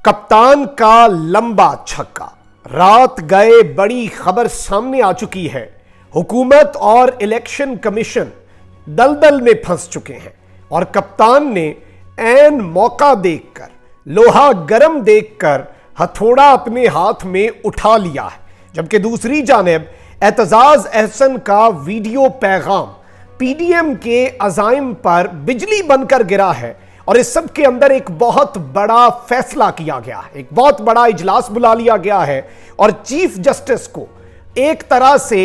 कप्तान का लंबा छक्का, रात गए बड़ी खबर सामने आ चुकी है। हुकूमत और इलेक्शन कमीशन दलदल में फंस चुके हैं और कप्तान ने ऐन मौका देखकर, लोहा गर्म देखकर हथौड़ा अपने हाथ में उठा लिया है। जबकि दूसरी जानिब एतजाज अहसन का वीडियो पैगाम पीडीएम के अजाइम पर बिजली बनकर गिरा है और इस सब के अंदर एक बहुत बड़ा फैसला किया गया है, एक बहुत बड़ा इजलास बुला लिया गया है और चीफ जस्टिस को एक तरह से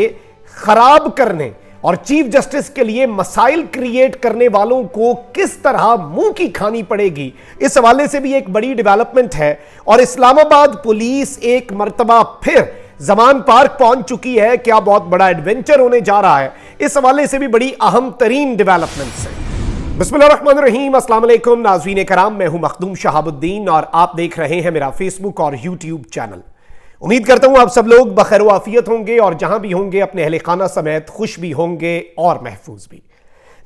खराब करने और चीफ जस्टिस के लिए मसाइल क्रिएट करने वालों को किस तरह मुंह की खानी पड़ेगी, इस हवाले से भी एक बड़ी डेवलपमेंट है। और इस्लामाबाद पुलिस एक मर्तबा फिर जमान पार्क पहुंच चुकी है। क्या बहुत बड़ा एडवेंचर होने जा रहा है, इस हवाले से भी बड़ी अहम तरीन डेवलपमेंट्स है। बिस्मिल्लाहिर्रहमानिर्रहीम, अस्सलाम वालेकुम नाज़रीन कराम, मैं हूं मखदूम शहाबुद्दीन और आप देख रहे हैं मेरा फेसबुक और यूट्यूब चैनल। उम्मीद करता हूं आप सब लोग बखैर व आफियत होंगे और जहां भी होंगे अपने अहले खाना समेत खुश भी होंगे और महफूज भी।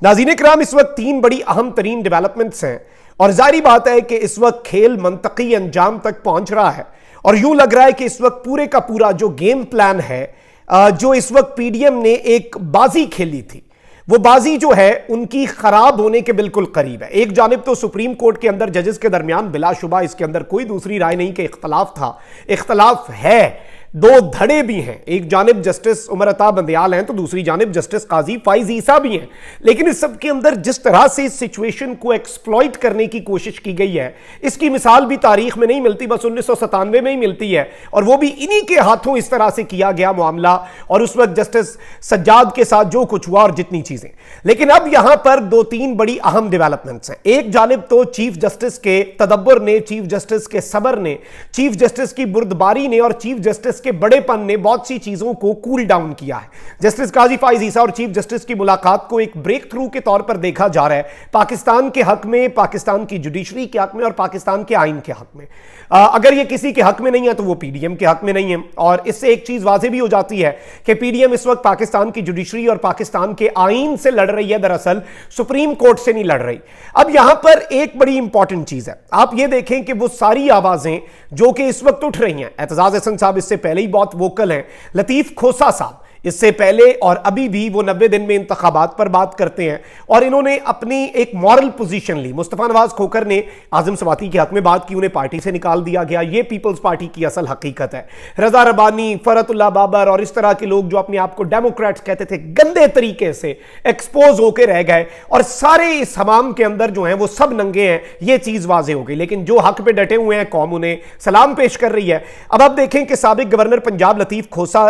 नाज़रीन कराम, इस वक्त तीन बड़ी अहम तरीन डेवलपमेंट्स हैं और जारी बात है कि इस वक्त खेल मंतकी अंजाम तक पहुंच रहा है और यूं लग रहा है कि इस वक्त पूरे का पूरा जो गेम प्लान है, जो इस वक्त पीडीएम ने एक बाजी खेली थी, वो बाजी जो है उनकी खराब होने के बिल्कुल करीब है। एक जानिब तो सुप्रीम कोर्ट के अंदर जजेस के दरमियान बिलाशुबा इसके अंदर कोई दूसरी राय नहीं कि इख्तलाफ था, इख्तलाफ है, दो धड़े भी हैं। एक जानिब जस्टिस उमर अता बंदयाल हैं तो दूसरी जानिब जस्टिस काजी फाइज ईसा भी हैं। लेकिन इस सब के अंदर जिस तरह से इस सिचुएशन को एक्सप्लॉइट करने की कोशिश की गई है, इसकी मिसाल भी तारीख में नहीं मिलती, बस 1997 में ही मिलती है और वो भी इन्हीं के हाथों इस तरह से किया गया मामला और उस वक्त जस्टिस सज्जाद के साथ जो कुछ हुआ और जितनी चीजें। लेकिन अब यहां पर दो तीन बड़ी अहम डेवलपमेंट्स हैं। एक जानिब तो चीफ जस्टिस के तदब्बर ने, चीफ जस्टिस के सबर ने, चीफ जस्टिस की बुर्दबारी ने और चीफ जस्टिस के बड़ेपन ने बहुत सी चीजों को कूल डाउन किया है। जस्टिस काजी फाइज ईसा और चीफ जस्टिस की मुलाकात को एक ब्रेक थ्रू के तौर पर देखा जा रहा है, पाकिस्तान के हक में, पाकिस्तान की जुडिशरी के हक में और पाकिस्तान के आइन के हक में। अगर ये किसी के हक में नहीं है तो वो पीडीएम के हक में नहीं है। और इससे एक चीज वाज़ेह भी हो जाती है कि पीडीएम इस वक्त पाकिस्तान की जुडिशरी और पाकिस्तान के आइन से लड़ रही है, दरअसल सुप्रीम कोर्ट से नहीं लड़ रही। अब यहां पर एक बड़ी इंपॉर्टेंट चीज है, आप ये देखें कि वो सारी आवाजें जो कि इस वक्त उठ रही हैं, एतजाज अहसन साहब इससे पहले ही बहुत वोकल हैं, लतीफ खोसा साहब इससे पहले और अभी भी वो 90 दिन में इंतखाबात पर बात करते हैं और इन्होंने अपनी एक मॉरल पोजीशन ली। मुस्तफा नवाज खोकर ने आजम सवाती के हक में बात की, उन्हें पार्टी से निकाल दिया गया, ये पीपल्स पार्टी की असल हकीकत है। रजा रबानी, फरतुल्लाह बाबर और इस तरह के लोग जो अपने आप को डेमोक्रेट्स कहते थे, गंदे तरीके से एक्सपोज होकर रह गए और सारे इस हमाम के अंदर जो है वो सब नंगे हैं, ये चीज वाज़ेह हो गई। लेकिन जो हक पे डटे हुए हैं, कौम उन्हें सलाम पेश कर रही है। अब आप देखें कि साबिक गवर्नर पंजाब लतीफ खोसा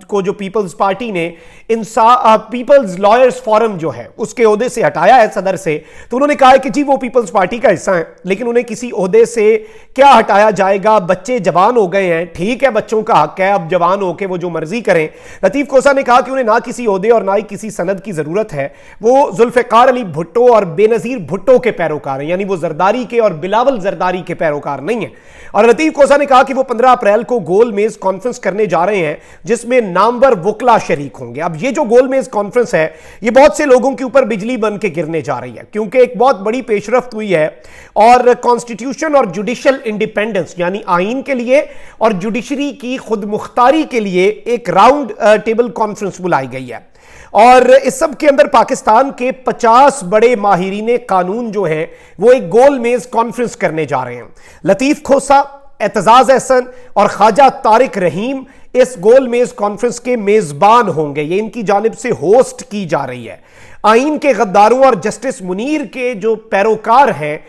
को जो पीपल्स पार्टी ने पीपल्स लॉयर्स फोरम जो है उसके ओहदे से हटाया है सदर से, तो उन्होंने कहा है कि जी वो पीपल्स पार्टी का हिस्सा है लेकिन उन्हें किसी ओहदे से क्या हटाया जाएगा, बच्चे जवान हो गए हैं, ठीक है बच्चों का हक है, अब जवान होकर वो जो मर्जी करें। लतीफ खोसा ने कहा कि उन्हें ना किसी ओहदे और ना ही किसी सनद की जरूरत है, वो जुल्फिकार अली भुट्टो और बेनजीर भुट्टो के पैरोकार हैं, यानी वो जरदारी के और बिलावल जरदारी के पैरोकार नहीं है। और लतीफ खोसा ने कहा कि वो 15 अप्रैल को गोल मेज कॉन्फ्रेंस करने जा रहे हैं जिसमें नामवर वुकला शरीक होंगे। अब ये जो गोल मेज कॉन्फ्रेंस है ये बहुत से लोगों के ऊपर बिजली बन के गिरने जा रही है, क्योंकि एक बहुत बड़ी पेशरफ्त हुई है और कॉन्स्टिट्यूशन और जुडिशियल इंडिपेंडेंस यानी आइन के लिए और जुडिशरी की खुद मुख्तारी के लिए एक राउंड टेबल कॉन्फ्रेंस बुलाई गई है। और इस सब के अंदर पाकिस्तान के 50 बड़े माहिरीने कानून जो हैं वो एक गोल मेज कॉन्फ्रेंस करने जा रहे हैं। लतीफ खोसा, एतजाज अहसन और ख्वाजा तारिक रहीम इस गोल मेज कॉन्फ्रेंस के मेजबान होंगे, ये इनकी जानिब से होस्ट की जा रही है। आइन के गद्दारों और जस्टिस मुनीर के जो पैरोकार हैं,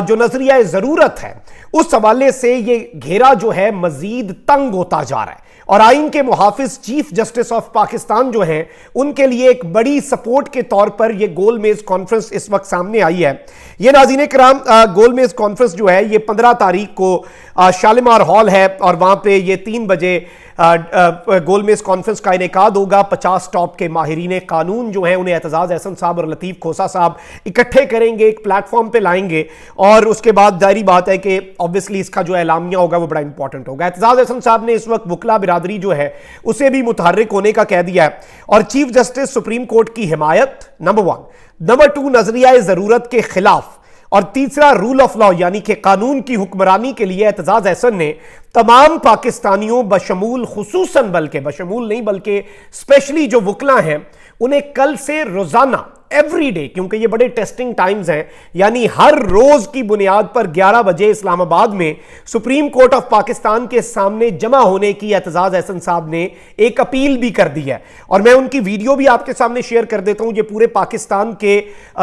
जो नजरिया जरूरत है, उस हवाले से ये घेरा जो है मजीद तंग होता जा रहा है और आइन के मुहाफिज चीफ जस्टिस ऑफ पाकिस्तान जो हैं उनके लिए एक बड़ी सपोर्ट के तौर पर यह गोल मेज कॉन्फ्रेंस इस वक्त सामने आई है। यह नाज़रीन कराम गोल मेज कॉन्फ्रेंस जो है ये 15 तारीख को शालीमार हॉल है और वहां पे ये 3 बजे गोल मेज कॉन्फ्रेंस का इनेकाद होगा। 50 टॉप के माहिरीने कानून जो हैं उन्हें एतजाज अहसन साहब और लतीफ खोसा साहब इकट्ठे करेंगे, एक प्लेटफॉर्म पे लाएंगे और उसके बाद जाहिर बात है कि ऑब्वियसली इसका जो एलामिया होगा वो बड़ा इंपॉर्टेंट होगा। एतजाज अहसन साहब ने इस वक्त वुकला बिरादरी जो है उसे भी मुतहर्रिक होने का कह दिया है और चीफ जस्टिस सुप्रीम कोर्ट की हिमायत नंबर 1, नंबर 2 नजरिया जरूरत के खिलाफ और तीसरा रूल ऑफ लॉ यानी कि कानून की हुक्मरानी के लिए एतजाज अहसन ने तमाम पाकिस्तानियों बशमूल खुसूसन बल्कि बशमूल नहीं बल्कि स्पेशली जो वकला हैं उन्हें कल से रोजाना एवरी डे, क्योंकि ये बड़े टेस्टिंग टाइम्स हैं, यानी हर रोज की बुनियाद पर 11 बजे इस्लामाबाद में सुप्रीम कोर्ट ऑफ पाकिस्तान के सामने जमा होने की एतजाज अहसन साहब ने एक अपील भी कर दी है। और मैं उनकी वीडियो भी आपके सामने शेयर कर देता हूं। ये पूरे पाकिस्तान के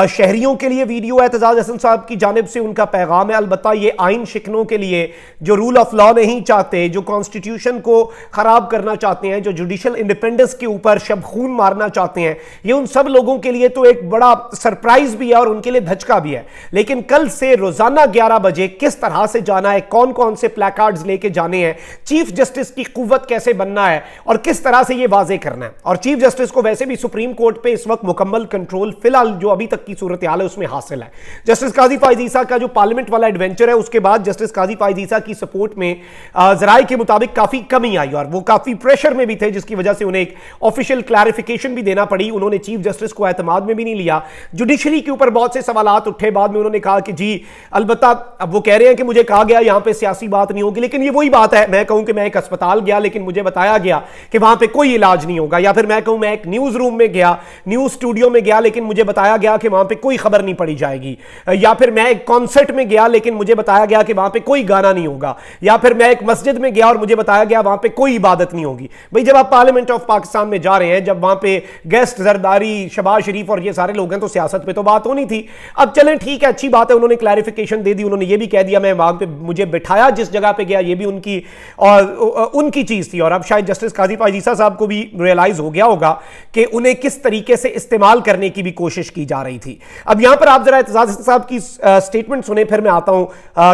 शहरियों के लिए वीडियो है, एतजाज अहसन साहब की जानिब से उनका पैगाम है। अलबत्ता ये आइन शिकनों के लिए जो रूल ऑफ लॉ नहीं चाहते, जो कॉन्स्टिट्यूशन को खराब करना चाहते हैं, जो जुडिशल इंडिपेंडेंस के ऊपर शब खून मारना चाहते हैं, ये उन सब लोगों के लिए तो एक बड़ा सरप्राइज भी है और उनके लिए धचका भी है। लेकिन कल से रोजाना 11 बजे किस तरह से जाना है, कौन कौन से प्लेकार्ड्स लेके जाने हैं, चीफ जस्टिस की कुव्वत कैसे बनना है और किस तरह से यह वाजे करना है। और चीफ जस्टिस को वैसे भी सुप्रीम कोर्ट पे इस वक्त मुकम्मल कंट्रोल फिलहाल जो अभी तक की सूरत हाल है उसमें हासिल है। जस्टिस काजी फायज ईसा का जो पार्लियामेंट वाला एडवेंचर है उसके बाद जस्टिस काजी फायज ईसा की सपोर्ट में जराये के मुताबिक काफी कमी आई और वो काफी प्रेशर में भी थे, जिसकी वजह से उन्हें एक ऑफिशियल क्लैरिफिकेशन भी देना पड़ी। उन्होंने चीफ जस्टिस को एतमाद में भी नहीं लिया। जुडिशरी के ऊपर बहुत से सवालात उठे। बाद में उन्होंने कहा कि जी अलबत्ता अब वो कह रहे हैं कि मुझे कहा गया यहां पे सियासी बात नहीं होगी, लेकिन ये वही बात है, मैं कहूं कि मैं एक अस्पताल गया लेकिन मुझे बताया गया कि वहां पे कोई इलाज नहीं होगा, या फिर मैं कहूं मैं एक न्यूज रूम में गया, न्यूज स्टूडियो में गया लेकिन मुझे बताया गया कि वहां पे कोई खबर नहीं पड़ी जाएगी, या फिर मैं एक कॉन्सर्ट में गया लेकिन मुझे बताया गया कि वहां पे कोई गाना नहीं होगा, या फिर मैं एक मस्जिद में गया और मुझे बताया गया वहां पे कोई इबादत नहीं होगी। भाई जब आप पार्लियामेंट ऑफ पाकिस्तान में जा रहे हैं, जब वहां पे गेस्ट जरदारी, शहबाज शरीफ और ये सारे लोग हैं, तो सियासत पे तो बात होनी थी। अब चलें ठीक है, अच्छी बात है, उन्होंने क्लैरिफिकेशन दे दी, उन्होंने ये भी कह दिया मैं वहां पे मुझे बिठाया जिस जगह पे गया, ये भी उनकी और उनकी चीज थी। और अब शायद जस्टिस काजी फायज ईसा साहब को भी रियलाइज हो गया होगा कि उन्हें किस तरीके से इस्तेमाल करने की भी कोशिश की जा रही थी। अब यहां पर आप जरा एतजाज साहब की स्टेटमेंट सुने, फिर मैं आता हूं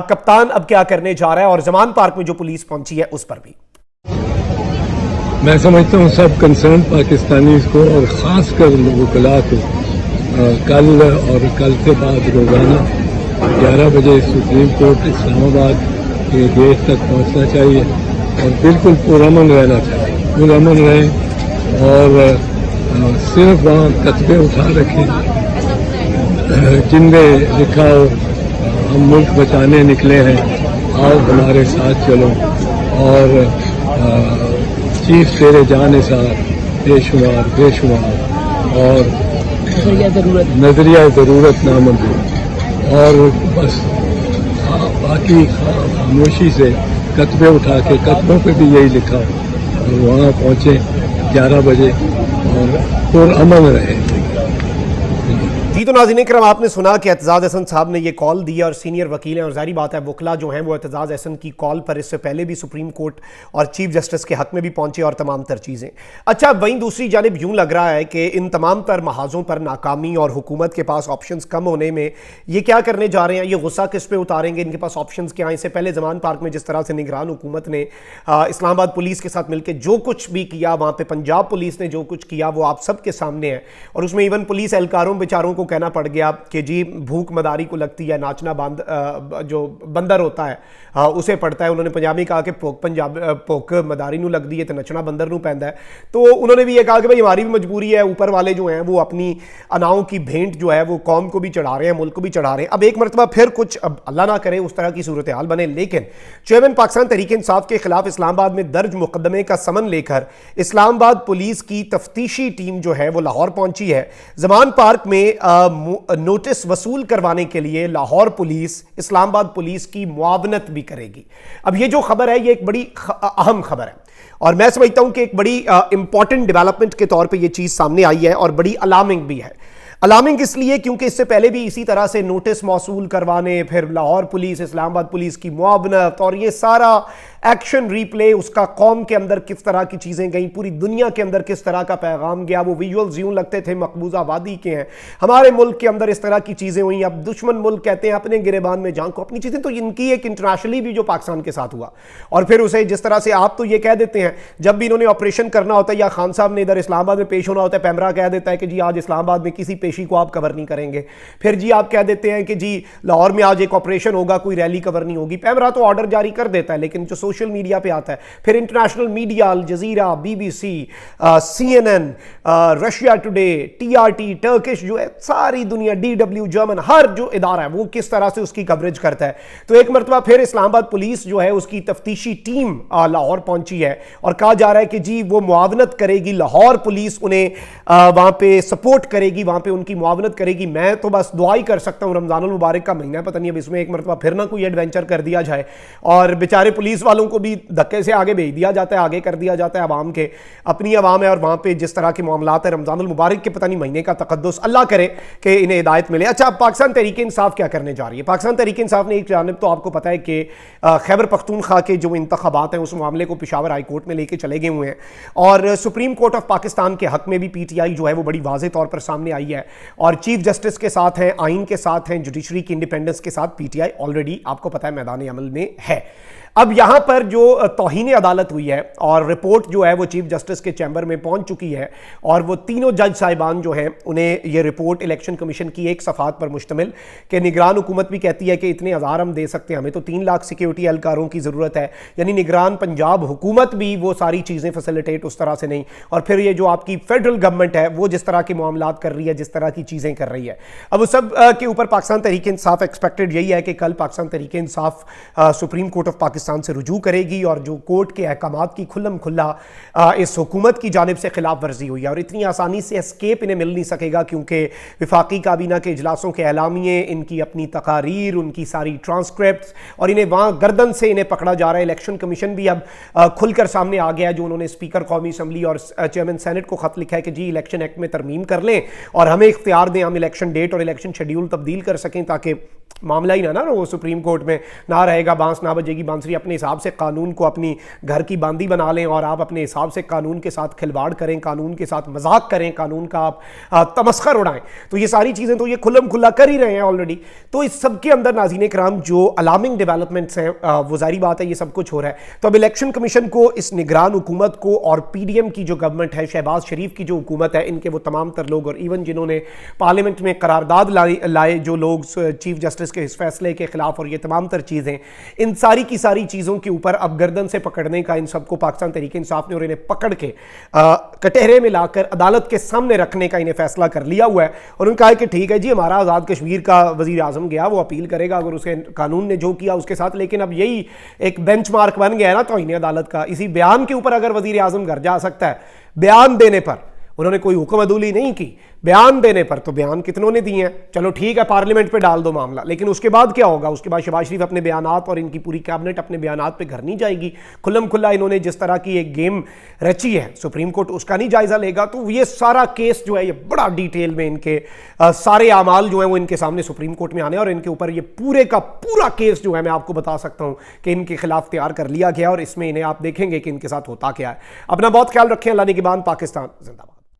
कप्तान अब क्या करने जा रहा है और जमान पार्क में जो पुलिस पहुंची है उस पर भी। मैं समझता हूं सब कंसर्न पाकिस्तानी को और खासकर वकला को कल और कल से बाद रोजाना 11 बजे सुप्रीम कोर्ट इस्लामाबाद के गेट तक पहुंचना चाहिए और बिल्कुल पुरअमन रहना चाहिए, पुरअमन रहे और सिर्फ वहाँ कतबे उठा रखें, जिनमें लिखा हो हम मुल्क बचाने निकले हैं, आओ हमारे साथ चलो, और चीफ तेरे जाने साथ बेशुमार बेशुमार और नजरिया ज़रूरत नामंजूर, और बस बाकी खामोशी से कतबे उठा के कतबों पे भी यही लिखा और वहाँ पहुँचे 11 बजे और पुरअमन रहे। जी तो नाज़रीन इकराम, आपने सुना कि एतजाज अहसन साहब ने ये कॉल दी और सीनियर वकील हैं और जाहिर बात है वकला जो हैं वो एतजाज अहसन की कॉल पर इससे पहले भी सुप्रीम कोर्ट और चीफ जस्टिस के हक में भी पहुंचे और तमाम तर चीज़ें। अच्छा, वहीं दूसरी जानिब यूं लग रहा है कि इन तमाम तर महाजों पर नाकामी और हुकूमत के पास ऑप्शंस कम होने में ये क्या करने जा रहे हैं, ये गुस्सा किस पे उतारेंगे, इनके पास ऑप्शंस क्या हैं। इससे पहले जमान पार्क में जिस तरह से निगरान हुकूमत ने इस्लामाबाद पुलिस के साथ मिलकर जो कुछ भी किया, वहाँ पर पंजाब पुलिस ने जो कुछ किया वो आप सबके सामने है। और उसमें इवन पुलिस एहलकारों बेचारों को कहना पड़ गया कि जी भूख मदारी को लगती है, नाचना जो बंदर होता है उसे पड़ता है। उन्होंने पंजाबी कहा कि भुख मदारी नू लगती है तो नचना बंदर नू पैंदा है। तो उन्होंने भी ये कहा कि भाई हमारी भी मजबूरी है, ऊपर वाले जो हैं वो अपनी अनाओं की भेंट जो है वो कौम को भी चढ़ा रहे हैं, मुल्क को भी चढ़ा रहे हैं। अब एक मरतबा फिर कुछ, अब अल्लाह ना करे उस तरह की सूरत हाल बने, लेकिन चेयरमैन पाकिस्तान तहरीक इंसाफ के खिलाफ इस्लामाबाद में दर्ज मुकदमे का समन लेकर इस्लामाबाद पुलिस की तफ्तीशी टीम जो है वो लाहौर पहुंची है। जमान पार्क में नोटिस वसूल करवाने के लिए लाहौर पुलिस इस्लामाबाद पुलिस की मुआवनत भी करेगी। अब ये जो खबर है ये एक बड़ी अहम खबर है और मैं समझता हूं कि एक बड़ी इंपॉर्टेंट डेवलपमेंट के तौर पे ये चीज सामने आई है और बड़ी अलार्मिंग भी है। अलार्मिंग इसलिए क्योंकि इससे पहले भी इसी तरह से नोटिस मौसूल करवाने, फिर लाहौर पुलिस इस्लामाबाद पुलिस की मुआवनत और ये सारा एक्शन रिप्ले, उसका कौम के अंदर किस तरह की चीज़ें गई, पूरी दुनिया के अंदर किस तरह का पैगाम गया, वो विजुअल्स यूं लगते थे मकबूजा वादी के हैं। हमारे मुल्क के अंदर इस तरह की चीज़ें हुई। अब दुश्मन मुल्क कहते हैं अपने गिरेबान में जान को, अपनी चीज़ें तो इनकी एक इंटरनेशनली भी जो पाकिस्तान के साथ हुआ। और फिर उसे जिस तरह से आप तो ये कह देते हैं, जब भी इन्होंने ऑपरेशन करना होता है या खान साहब ने इधर इस्लामाबाद में पेश होना होता है, पैमरा कह देता है कि जी आज इस्लामाबाद में किसी पेशी को आप कवर नहीं करेंगे। फिर जी आप कह देते हैं कि जी लाहौर में आज एक ऑपरेशन होगा, कोई रैली कवर नहीं होगी। पैमरा तो ऑर्डर जारी कर देता है, लेकिन जो सोशल मीडिया पे आता है, फिर इंटरनेशनल मीडिया, अल जजीरा, BBC, CNN, Russia today, TRT, Turkish, जो है सारी दुनिया, DW, जर्मन, हर जो इदारा है वो किस तरह से उसकी कवरेज करता है। तो एक मरतबा फिर इस्लामाबाद पुलिस जो है उसकी तफ्तीशी टीम लाहौर पहुंची है और कहा जा रहा है कि जी वो मुआवनत करेगी, लाहौर पुलिस उन्हें वहां पे सपोर्ट करेगी, वहां पे उनकी मुआवनत करेगी। मैं तो बस दुआ ही कर सकता हूं, रमजानुल मुबारक का महीना है, पता नहीं अब इसमें एक मरतबा फिर ना कोई एडवेंचर कर दिया जाए और बेचारे पुलिस वालों को भी धक्के से आगे भेज दिया जाता है, आगे कर दिया जाता है अवाम के। अपनी अवाम है और वहां पे जिस तरह के मामलात है, रमजानुल मुबारक के पता नहीं महीने का तकद्दुस, अल्लाह करे कि इन्हें हिदायत मिले। अच्छा, पाकिस्तान तहरीक इंसाफ क्या करने जा रही है? पाकिस्तान तहरीक इंसाफ ने एक जानिब तो आपको पता है कि खैबर पख्तूनख्वा के जो इंतखाबात हैं उस मामले को पेशावर हाई कोर्ट में लेके चले गए हुए हैं और सुप्रीम कोर्ट ऑफ पाकिस्तान के हक में भी PTI जो है वो बड़ी वाज़ेह तौर पर सामने आई है और चीफ जस्टिस के साथ हैं, आइन के साथ हैं, जुडिशरी की इंडिपेंडेंस के साथ PTI ऑलरेडी आपको पता है मैदान अमल में है। अब यहां पर जो तौहीन अदालत हुई है और रिपोर्ट जो है वो चीफ जस्टिस के चैम्बर में पहुंच चुकी है और वो तीनों जज साहिबान जो हैं उन्हें ये रिपोर्ट इलेक्शन कमीशन की एक सफ़ात पर मुश्तमिल कि निगरान हुकूमत भी कहती है कि इतने हज़ार हम दे सकते हैं, हमें तो 3 लाख सिक्योरिटी एहलकारों की ज़रूरत है, यानी निगरान पंजाब हुकूमत भी वो सारी चीज़ें फैसिलिटेट उस तरह से नहीं। और फिर ये जो आपकी फेडरल गवर्नमेंट है वो जिस तरह के मामलात कर रही है, जिस तरह की चीज़ें कर रही है, अब उस सब के ऊपर पाकिस्तान तहरीक इंसाफ एक्सपेक्टेड यही है कि कल Pakistan Tehreek Insaf supreme court of Pakistan से रुजू करेगी और जो कोर्ट के अहकामात की खुल्लम खुल्ला इस हुकूमत की जानिब से खिलाफ वर्जी हुई है और इतनी आसानी से एस्केप इन्हें मिल नहीं सकेगा क्योंकि विफाकी काबीना के इजलासों के एलामिये, इनकी अपनी तकारीर, उनकी सारी ट्रांसक्रिप्ट्स और इन्हें वहाँ गर्दन से इन्हें पकड़ा जा रहा है। इलेक्शन कमीशन भी अब खुलकर सामने आ गया है, जो उन्होंने स्पीकर कौमी असम्बली और चेयरमैन सेनेट को खत लिखा है कि जी इलेक्शन एक्ट में तरमीम कर लें और हमें इख्तियार दें, हम इलेक्शन डेट और इलेक्शन शेड्यूल तब्दील कर सकें ताकि मामला ही ना वो सुप्रीम कोर्ट में ना रहेगा, बांस ना बजेगी बांसुरी, अपने हिसाब से कानून को अपनी घर की बांदी बना लें और आप अपने हिसाब से कानून के साथ खिलवाड़ करें, कानून के साथ मजाक करें, कानून का आप तमस्खर उड़ाएं। तो ये सारी चीज़ें तो ये खुल्लम खुल्ला कर ही रहे हैं ऑलरेडी। तो इस सब के अंदर नाज़रीन कराम जो अलार्मिंग डेवलपमेंट्स हैं वो जारी बात है ये सब कुछ हो रहा है। तो अब इलेक्शन कमीशन को, इस निगरान हुकूमत को और PDM की जो गवर्नमेंट है, शहबाज शरीफ की जो हुकूमत है, इनके वो तमाम तर लोग और इवन जिन्होंने पार्लियामेंट में करारदाद लाए जो लोग चीफ जस्टिस के इस फैसले के खिलाफ और ये तमाम तर चीज़ें, इन सारी की सारी चीज़ों के ऊपर अब गर्दन से पकड़ने का इन सबको पाकिस्तान तहरीक इंसाफ ने और इन्हें पकड़ के कटहरे में लाकर अदालत के सामने रखने का इन्हें फैसला कर लिया हुआ है। और उन्होंने कहा कि ठीक है जी, हमारा आज़ाद कश्मीर का वज़ीर आज़म गया, वो अपील करेगा अगर उसे कानून ने जो किया उसके साथ, लेकिन अब यही एक बेंचमार्क बन गया है ना तौहीन अदालत का। इसी बयान के ऊपर अगर वज़ीर आज़म घर जा सकता है, बयान देने पर, उन्होंने कोई हुक्म अदूली नहीं की, बयान देने पर, तो बयान कितनों ने दिए हैं, चलो ठीक है पार्लियामेंट पे डाल दो मामला, लेकिन उसके बाद क्या होगा? उसके बाद शहबाज शरीफ अपने बयानात और इनकी पूरी कैबिनेट अपने बयानात पे घर नहीं जाएगी। खुल्लम खुल्ला इन्होंने जिस तरह की एक गेम रची है, सुप्रीम कोर्ट उसका नहीं जायजा लेगा। तो ये सारा केस जो है ये बड़ा डिटेल में इनके सारे आमाल जो है वो इनके सामने सुप्रीम कोर्ट में आने और इनके ऊपर ये पूरे का पूरा केस जो है मैं आपको बता सकता हूँ कि इनके खिलाफ तैयार कर लिया गया और इसमें इन्हें आप देखेंगे कि इनके साथ होता क्या है। अपना बहुत ख्याल रखें। अल्लाह निगहबान। पाकिस्तान जिंदाबाद।